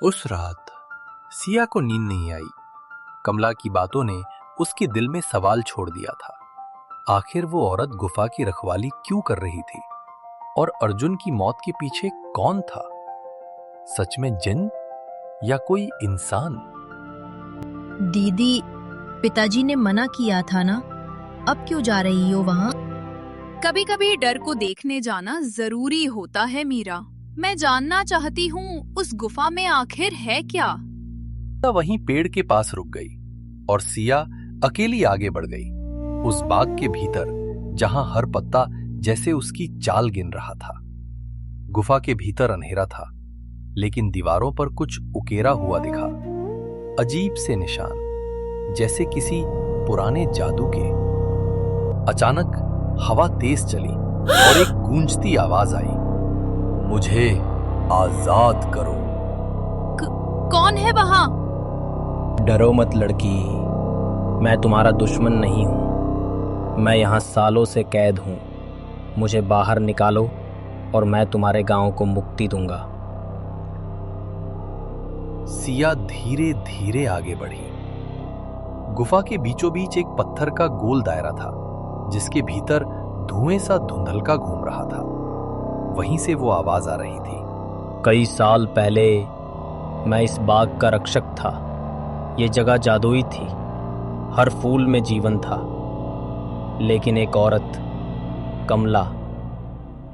उस रात सिया को नींद नहीं आई। कमला की बातों ने उसके दिल में सवाल छोड़ दिया था। आखिर वो औरत गुफा की रखवाली क्यों कर रही थी और अर्जुन की मौत के पीछे कौन था? सच में जिन या कोई इंसान? दीदी, पिताजी ने मना किया था ना, अब क्यों जा रही हो वहां? कभी कभी डर को देखने जाना जरूरी होता है मीरा। मैं जानना चाहती हूँ उस गुफा में आखिर है क्या। वहीं पेड़ के पास रुक गई और सिया अकेली आगे बढ़ गई। उस बाग के भीतर जहां हर पत्ता जैसे उसकी चाल गिन रहा था। गुफा के भीतर अंधेरा था, लेकिन दीवारों पर कुछ उकेरा हुआ दिखा। अजीब से निशान, जैसे किसी पुराने जादू के। अचानक हवा तेज चली और एक गूंजती आवाज आई, मुझे आजाद करो। कौन है वहां? डरो मत लड़की, मैं तुम्हारा दुश्मन नहीं हूं। मैं यहां सालों से कैद हूं। मुझे बाहर निकालो और मैं तुम्हारे गांव को मुक्ति दूंगा। सिया धीरे धीरे आगे बढ़ी। गुफा के बीचों बीच एक पत्थर का गोल दायरा था, जिसके भीतर धुएं सा धुंधलका घूम रहा था। वहीं से वो आवाज आ रही थी, कई साल पहले मैं इस बाग का रक्षक था। ये जगह जादुई थी, हर फूल में जीवन था। लेकिन एक औरत, कमला,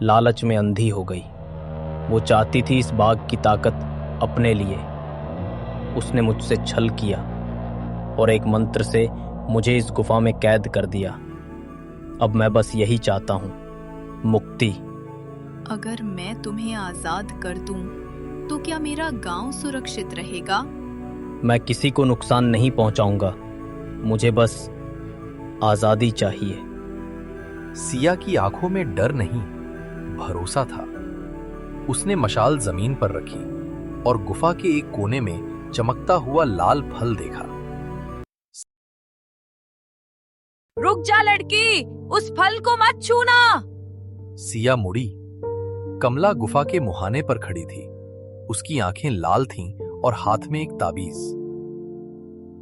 लालच में अंधी हो गई। वो चाहती थी इस बाग की ताकत अपने लिए। उसने मुझसे छल किया और एक मंत्र से मुझे इस गुफा में कैद कर दिया। अब मैं बस यही चाहता हूं, मुक्ति। अगर मैं तुम्हें आजाद कर दूं, तो क्या मेरा गांव सुरक्षित रहेगा? मैं किसी को नुकसान नहीं पहुंचाऊंगा। मुझे बस आजादी चाहिए। सिया की आंखों में डर नहीं, भरोसा था। उसने मशाल जमीन पर रखी और गुफा के एक कोने में चमकता हुआ लाल फल देखा। रुक जा लड़की, उस फल को मत छूना। सिया मुड़ी। कमला गुफा के मुहाने पर खड़ी थी। उसकी आंखें लाल थीं और हाथ में एक ताबीज।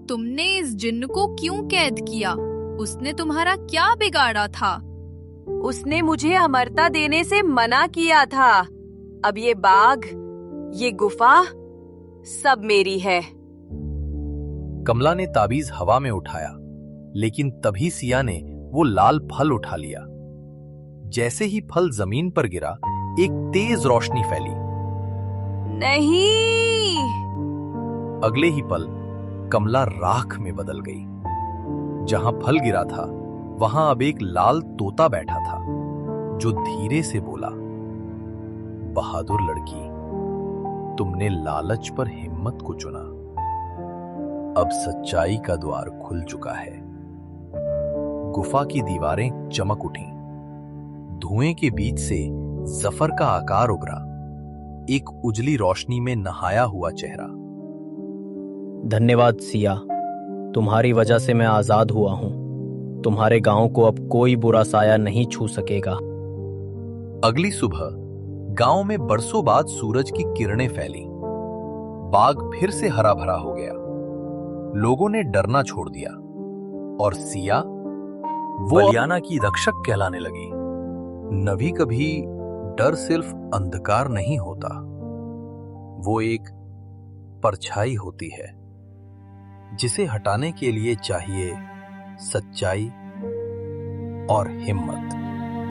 तुमने इस जिन्न को क्यों कैद किया? उसने तुम्हारा क्या बिगाड़ा था? उसने मुझे अमरता देने से मना किया था। अब ये बाग, ये गुफा, सब मेरी है। कमला ने ताबीज हवा में उठाया, लेकिन तभी सिया ने वो लाल फल उठा लिया। जैसे ही फल जमीन पर गिरा, एक तेज रोशनी फैली। नहीं! अगले ही पल कमला राख में बदल गई। जहां फल गिरा था, वहां अब एक लाल तोता बैठा था, जो धीरे से बोला, बहादुर लड़की, तुमने लालच पर हिम्मत को चुना। अब सच्चाई का द्वार खुल चुका है। गुफा की दीवारें चमक उठीं। धुएं के बीच से जफर का आकार उभरा, एक उजली रोशनी में नहाया हुआ चेहरा। धन्यवाद सिया, तुम्हारी वजह से मैं आजाद हुआ हूं। तुम्हारे गांव को अब कोई बुरा साया नहीं छू सकेगा। अगली सुबह गांव में बरसों बाद सूरज की किरणें फैली। बाग फिर से हरा भरा हो गया। लोगों ने डरना छोड़ दिया और सिया वो बलियाना की रक्षक कहलाने लगी। नभी कभी डर सिर्फ अंधकार नहीं होता, वो एक परछाई होती है, जिसे हटाने के लिए चाहिए सच्चाई और हिम्मत।